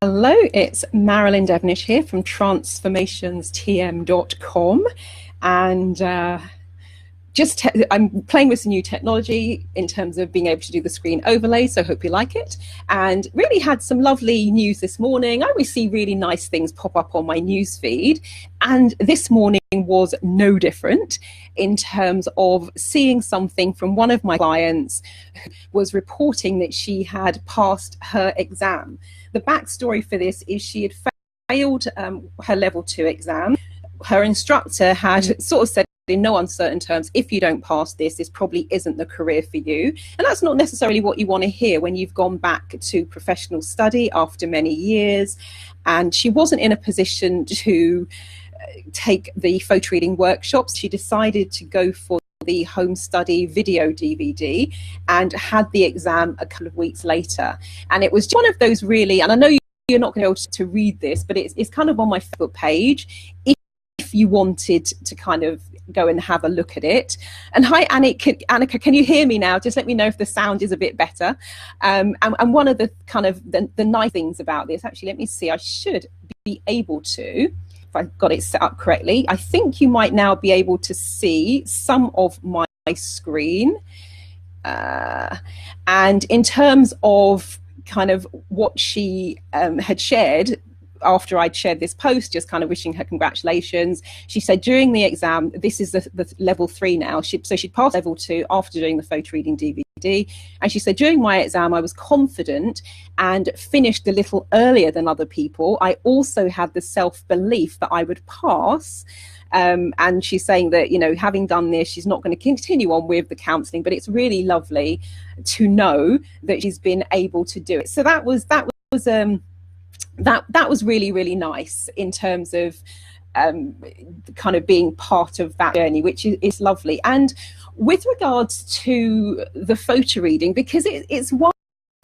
Hello, it's Marilyn Devonish here from transformationstm.com, and I'm playing with some new technology in terms of being able to do the screen overlay, so hope you like it. And really had some lovely news this morning. I always see really nice things pop up on my news feed, and this morning was no different in terms of seeing something from one of my clients who was reporting that she had passed her exam. The backstory for this is she had failed her level 2 exam. Her instructor had sort of said in no uncertain terms, if you don't pass this probably isn't the career for you. And that's not necessarily what you want to hear when you've gone back to professional study after many years. And she wasn't in a position to take the photo reading workshops. She decided to go for the home study video DVD and had the exam a couple of weeks later. And it was one of those really, and I know you're not going to be able to read this, but it's kind of on my Facebook page if you wanted to kind of go and have a look at it. And hi, Annika, can you hear me now? Just let me know if the sound is a bit better. And one of the kind of the nice things about this, actually, let me see, I should be able to, if I've got it set up correctly, I think you might now be able to see some of my screen. And in terms of kind of what she had shared, after I'd shared this post, just kind of wishing her congratulations, she said during the exam, this is the level 3 now, so she'd passed level 2 after doing the photo reading DVD, and she said during my exam I was confident and finished a little earlier than other people. I also had the self-belief that I would pass. And she's saying that, you know, having done this, she's not going to continue on with the counselling, but it's really lovely to know that she's been able to do it. So that was really, really nice in terms of kind of being part of that journey, which is lovely. And with regards to the photo reading, because it's one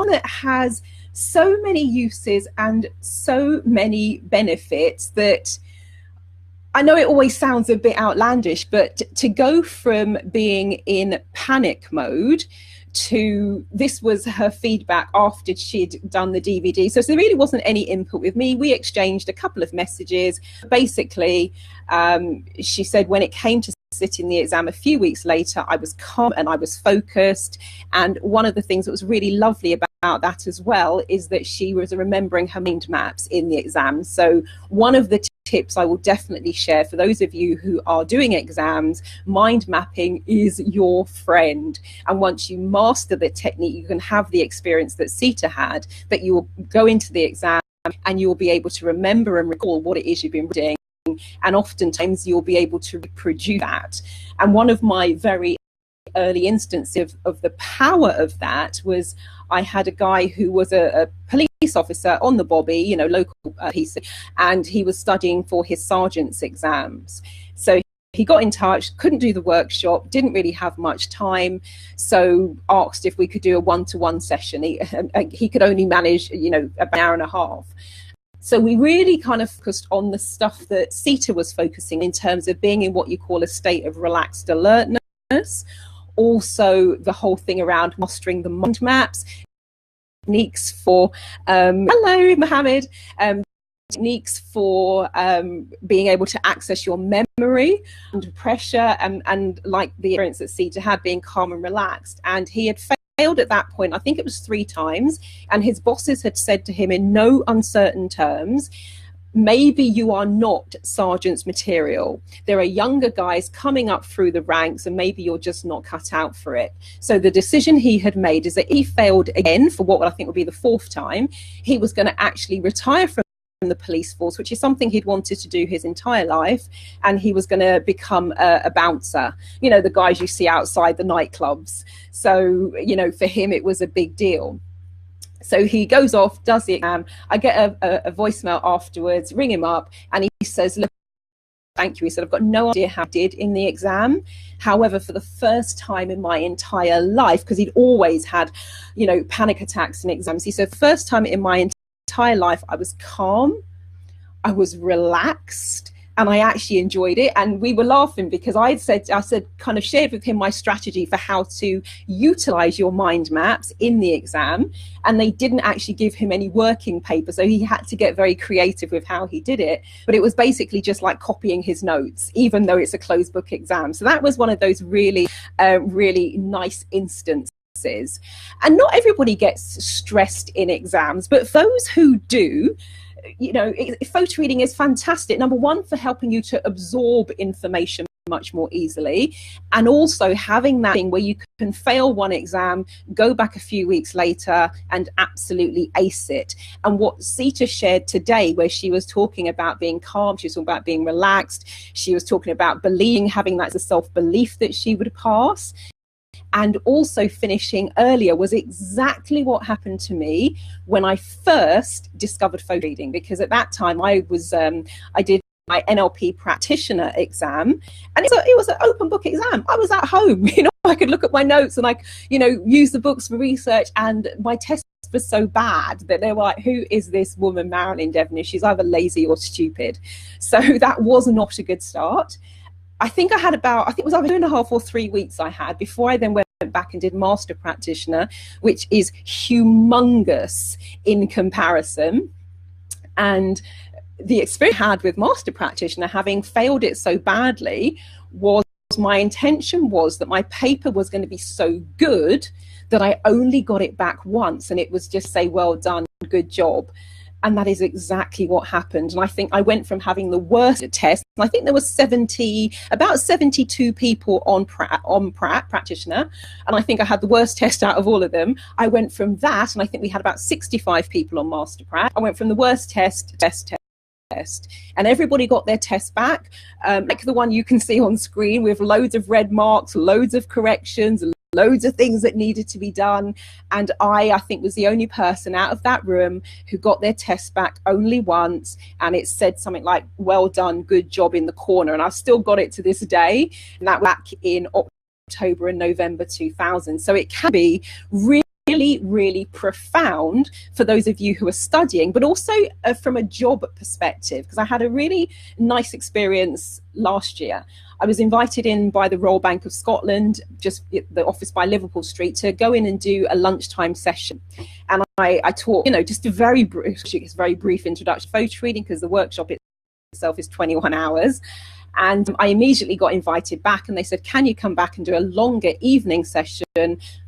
that has so many uses and so many benefits that I know it always sounds a bit outlandish, but to go from being in panic mode to, this was her feedback after she'd done the DVD. So there really wasn't any input with me. We exchanged a couple of messages. Basically, she said when it came to sitting the exam a few weeks later, I was calm and I was focused. And one of the things that was really lovely about that as well is that she was remembering her mind maps in the exam. So one of the tips I will definitely share for those of you who are doing exams, mind mapping is your friend. And once you master the technique, you can have the experience that Sita had, that you will go into the exam and you will be able to remember and recall what it is you've been reading. And oftentimes you'll be able to reproduce that. And one of my very early instances of the power of that was I had a guy who was a police officer on the bobby, you know, local piece, and he was studying for his sergeant's exams. So he got in touch, couldn't do the workshop, didn't really have much time, so asked if we could do a one-to-one session. He could only manage, you know, about an hour and a half. So we really kind of focused on the stuff that Sita was focusing in terms of being in what you call a state of relaxed alertness. Also, the whole thing around mastering the mind maps, techniques for, hello, Mohammed, techniques for being able to access your memory under pressure, and like the experience that Sita had, being calm and relaxed. And he had failed at that point, I think it was 3 times, and his bosses had said to him in no uncertain terms, maybe you are not sergeant's material. There are younger guys coming up through the ranks and maybe you're just not cut out for it. So the decision he had made is that he failed again for what I think would be the 4th time. He was going to actually retire from the police force, which is something he'd wanted to do his entire life, and he was going to become a bouncer, you know, the guys you see outside the nightclubs. So, you know, for him it was a big deal. So he goes off, does the exam. I get a voicemail afterwards, ring him up, and he says, look, thank you. He said, I've got no idea how I did in the exam. However, for the first time in my entire life, because he'd always had, you know, panic attacks in exams, he said, first time in my entire life, I was calm, I was relaxed, and I actually enjoyed it. And we were laughing because I said kind of shared with him my strategy for how to utilize your mind maps in the exam, and they didn't actually give him any working paper, so he had to get very creative with how he did it. But it was basically just like copying his notes, even though it's a closed book exam. So that was one of those really really nice instances. And not everybody gets stressed in exams, but those who do, photo reading is fantastic. Number one, for helping you to absorb information much more easily, and also having that thing where you can fail one exam, go back a few weeks later and absolutely ace it. And what Sita shared today, where she was talking about being calm, she was talking about being relaxed, she was talking about believing, having that as a self-belief that she would pass, and also finishing earlier, was exactly what happened to me when I first discovered photo reading. Because at that time I did my NLP practitioner exam, and it was an open book exam. I was at home, I could look at my notes and use the books for research, and my tests were so bad that they were like, who is this woman Marilyn Devonish? She's either lazy or stupid. So that was not a good start. I think it was either 2.5 or 3 weeks I had before I then went back and did master practitioner, which is humongous in comparison. And the experience I had with master practitioner, having failed it so badly, was my intention was that my paper was going to be so good that I only got it back once, and it was just say, well done, good job. And that is exactly what happened. And I think I went from having the worst test, and I think there was about 72 people on practitioner, and I think I had the worst test out of all of them. I went from that, and I think we had about 65 people on master prac. I went from the worst test, and everybody got their test back, like the one you can see on screen, with loads of red marks, loads of corrections, loads of things that needed to be done. And I think was the only person out of that room who got their test back only once, and it said something like, well done, good job, in the corner. And I've still got it to this day, and that was back in October and November 2000. So it can be really profound for those of you who are studying, but also from a job perspective, because I had a really nice experience last year. I was invited in by the Royal Bank of Scotland, just the office by Liverpool Street, to go in and do a lunchtime session. And I taught, just a very brief introduction to photo reading, because the workshop itself is 21 hours. And I immediately got invited back, and they said, can you come back and do a longer evening session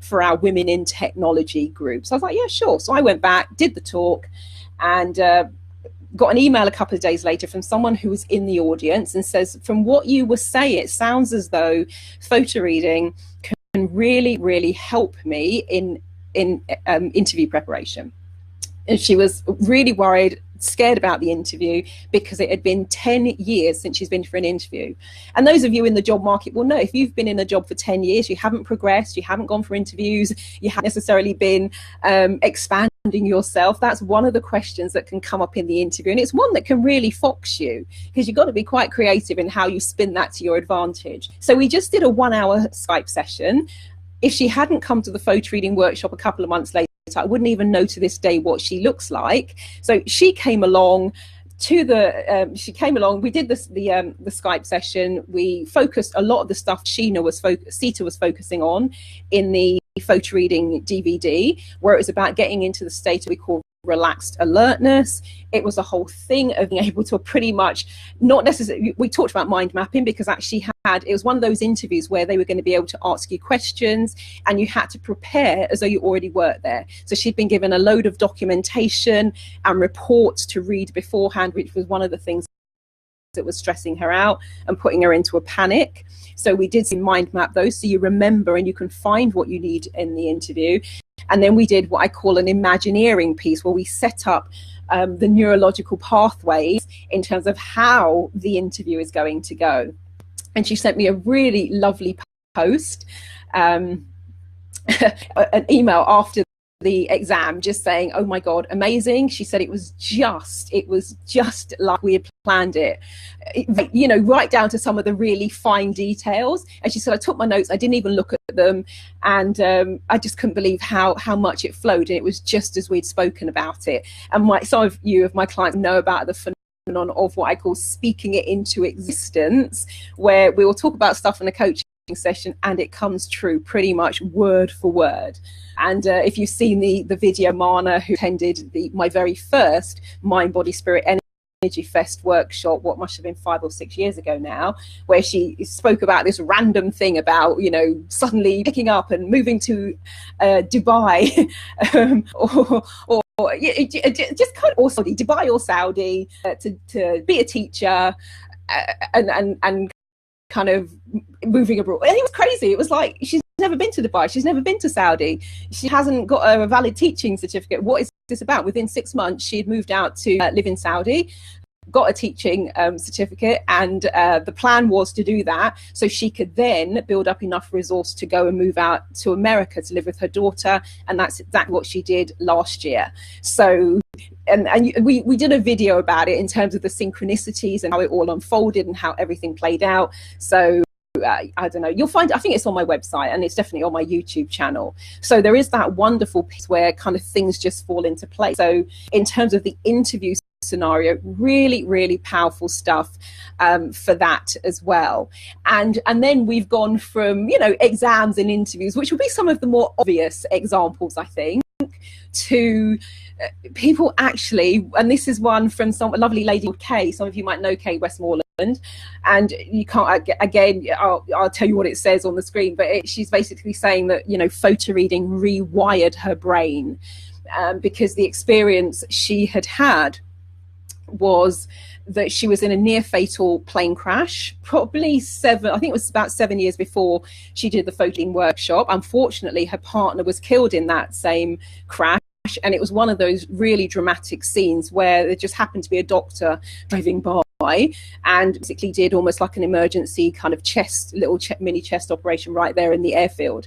for our Women in Technology group? So I was like, yeah, sure. So I went back, did the talk, and got an email a couple of days later from someone who was in the audience and says, from what you were saying, it sounds as though photo reading can really help me in interview preparation. And she was really worried, scared about the interview, because it had been 10 years since she's been for an interview. And those of you in the job market will know, if you've been in a job for 10 years, you haven't progressed, you haven't gone for interviews, you haven't necessarily been expanding yourself. That's one of the questions that can come up in the interview, and it's one that can really fox you, because you've got to be quite creative in how you spin that to your advantage. So we just did a 1-hour Skype session. If she hadn't come to the photo reading workshop a couple of months later, I wouldn't even know to this day what she looks like. So she came along we did the Skype session. We focused a lot of the stuff Sita was focusing on in the photo reading DVD, where it was about getting into the state we call relaxed alertness. It was a whole thing of being able to pretty much, not necessarily, we talked about mind mapping, because actually it was one of those interviews where they were going to be able to ask you questions, and you had to prepare as though you already worked there. So she'd been given a load of documentation and reports to read beforehand, which was one of the things that was stressing her out and putting her into a panic. So we did mind map those, so you remember and you can find what you need in the interview. And then we did what I call an Imagineering piece, where we set up the neurological pathways in terms of how the interview is going to go. And she sent me a really lovely post, an email after the exam, just saying, oh my God, amazing. She said it was just like we had planned it, right down to some of the really fine details. And she said, I took my notes, I didn't even look at them, and I just couldn't believe how much it flowed, and it was just as we'd spoken about it. And some of my clients know about the of what I call speaking it into existence, where we will talk about stuff in a coaching session and it comes true pretty much word for word. And if you've seen the video, Mana, who attended my very first Mind, Body, Spirit, Energy Fest workshop, what must have been 5 or 6 years ago now, where she spoke about this random thing about, you know, suddenly picking up and moving to Dubai or just kind of, or Saudi, Dubai or Saudi, to be a teacher and kind of moving abroad. And it was crazy. It was like, she's never been to Dubai, she's never been to Saudi, she hasn't got a valid teaching certificate. What is this about? Within 6 months she had moved out to live in Saudi, got a teaching certificate, and the plan was to do that so she could then build up enough resource to go and move out to America to live with her daughter. And that's exactly what she did last year. So and we did a video about it in terms of the synchronicities and how it all unfolded and how everything played out. So I don't know, you'll find, I think it's on my website and it's definitely on my YouTube channel. So there is that wonderful piece where kind of things just fall into place. So in terms of the interview scenario, really powerful stuff for that as well. And then we've gone from, you know, exams and interviews, which would be some of the more obvious examples, I think, to people actually, and this is one from a lovely lady called Kay. Some of you might know Kay Westmoreland, and you can't, again, I'll tell you what it says on the screen, but she's basically saying that, you know, photo reading rewired her brain because the experience she had was that she was in a near fatal plane crash, probably I think it was about 7 years before she did the photoing workshop. Unfortunately, her partner was killed in that same crash. And it was one of those really dramatic scenes where there just happened to be a doctor driving by and basically did almost like an emergency kind of mini chest operation right there in the airfield.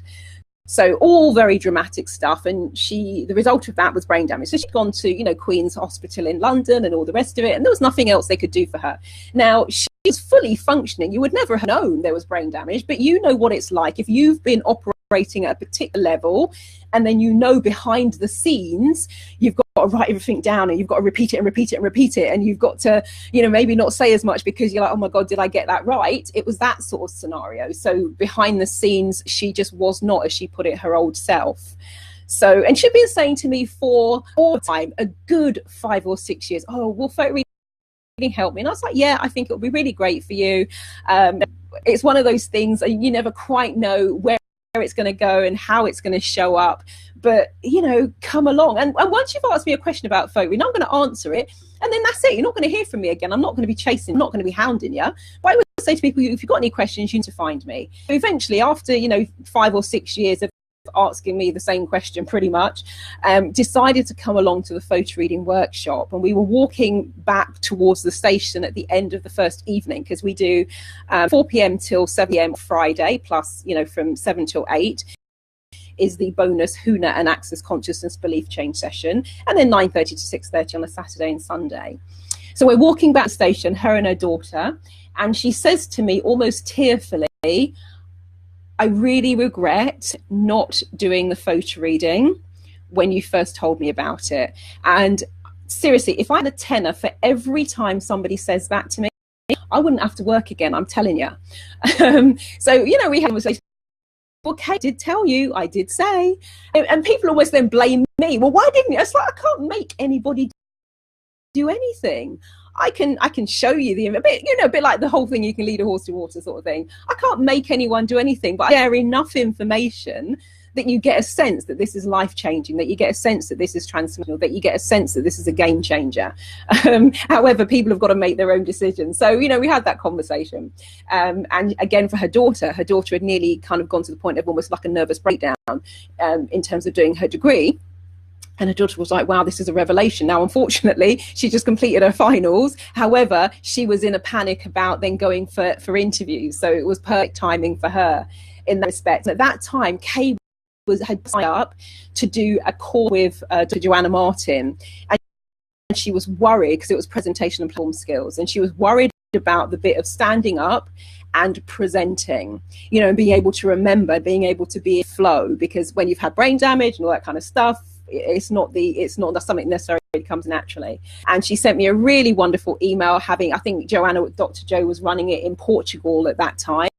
So all very dramatic stuff. And the result of that was brain damage. So she'd gone to, you know, Queen's Hospital in London and all the rest of it. And there was nothing else they could do for her. Now, she's fully functioning. You would never have known there was brain damage, but you know what it's like if you've been operating at a particular level, and then, you know, behind the scenes you've got to write everything down and you've got to repeat it and repeat it and repeat it, and you've got to, you know, maybe not say as much because you're like, oh my god, did I get that right? It was that sort of scenario. So behind the scenes she just was not, as she put it, her old self. So, and she'd been saying to me for all the time, a good 5 or 6 years, oh, will photo reading help me? And I was like, yeah, I think it'll be really great for you. It's one of those things you never quite know where it's going to go and how it's going to show up, but, you know, come along. And once you've asked me a question about photo reading, I'm going to answer it, and then that's it. You're not going to hear from me again. I'm not going to be chasing, I'm not going to be hounding you. But I would say to people, if you've got any questions, you need to find me. So eventually, after, you know, 5 or 6 years of asking me the same question pretty much, decided to come along to the photo reading workshop. And we were walking back towards the station at the end of the first evening, because we do 4 p.m. till 7 p.m. Friday, plus, you know, from 7 till 8 is the bonus Huna and Access Consciousness Belief Change session, and then 9:30 to 6:30 on a Saturday and Sunday. So we're walking back to the station, her and her daughter, and she says to me almost tearfully, I really regret not doing the photo reading when you first told me about it. And seriously, if I had a tenner for every time somebody says that to me, I wouldn't have to work again, I'm telling you. So, you know, we had a conversation. Well, Kate, I did tell you, I did say. And people always then blame me. Well, why didn't you? It's like, I can't make anybody do anything. I can show you a bit like the whole thing, you can lead a horse to water sort of thing. I can't make anyone do anything, but I share enough information that you get a sense that this is life-changing, that you get a sense that this is transformational, that you get a sense that this is a game changer. However, people have got to make their own decisions. So, you know, we had that conversation. And again, for her daughter had nearly kind of gone to the point of almost like a nervous breakdown in terms of doing her degree. And her daughter was like, wow, this is a revelation. Now, unfortunately, she just completed her finals. However, she was in a panic about then going for interviews. So it was perfect timing for her in that respect. And at that time, Kay had signed up to do a call with Dr. Joanna Martin. And she was worried because it was presentation and platform skills. And she was worried about the bit of standing up and presenting, you know, and being able to remember, being able to be in flow. Because when you've had brain damage and all that kind of stuff, it's not something necessarily comes naturally. And she sent me a really wonderful email, having, I think Dr. Jo was running it in Portugal at that time.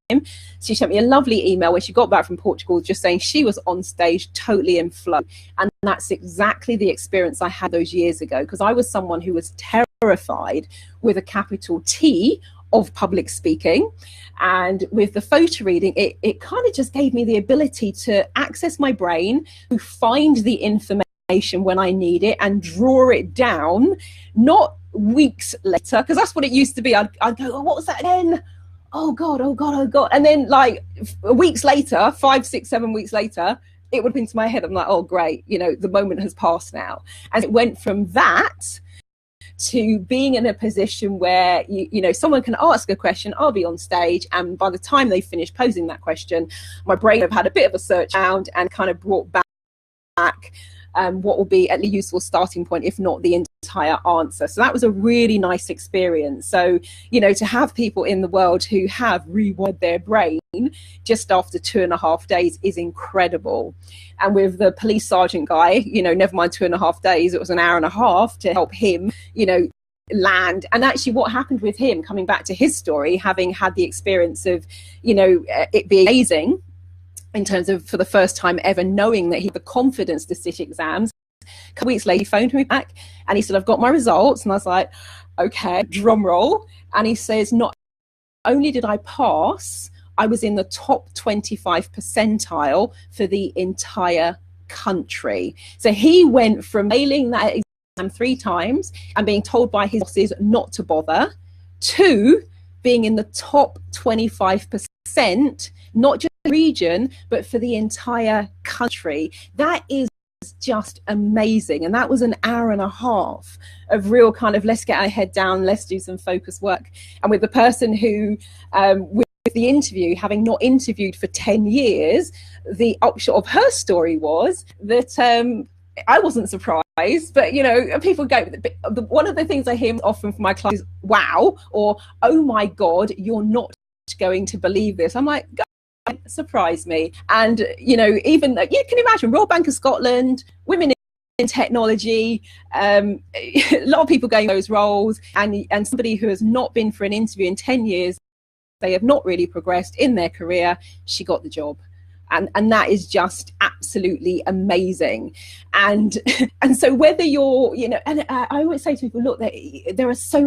She sent me a lovely email when she got back from Portugal, just saying she was on stage totally in flow. And that's exactly the experience I had those years ago, because I was someone who was terrified, with a capital T, of public speaking. And with the photo reading, it kind of just gave me the ability to access my brain, to find the information when I need it and draw it down, not weeks later, because that's what it used to be. I'd go, oh, what was that again? Oh God. And then like weeks later, 5, 6, 7 weeks later, it would have been to my head. I'm like, oh, great. The moment has passed now. And it went from that to being in a position where someone can ask a question, I'll be on stage, and by the time they finish posing that question, my brain have had a bit of a search around and kind of brought back what will be at least a useful starting point, if not the entire answer. So that was a really nice experience. So to have people in the world who have rewired their brain just after 2.5 days is incredible. And with the police sergeant guy, never mind 2.5 days, it was an hour and a half to help him land. And actually what happened with him, coming back to his story, having had the experience of it being amazing in terms of, for the first time ever, knowing that he had the confidence to sit exams. A couple weeks later, he phoned me back and he said, I've got my results. And I was like, okay, drum roll. And he says, not only did I pass, I was in the top 25 percentile for the entire country. So he went from failing that exam 3 times and being told by his bosses not to bother, to being in the top 25%, not just the region, but for the entire country. That is just amazing. And that was an hour and a half of real kind of, let's get our head down, let's do some focus work. And with the person who, with the interview, having not interviewed for 10 years, the upshot of her story was that I wasn't surprised, but people go, one of the things I hear often from my clients is, wow, or oh my God, you're not going to believe this. I'm like, surprise me. And even you can imagine Royal Bank of Scotland, women in technology, a lot of people going those roles, and somebody who has not been for an interview in 10 years, they have not really progressed in their career, she got the job. And that is just absolutely amazing. And so whether you're, and I always say to people, look, there are so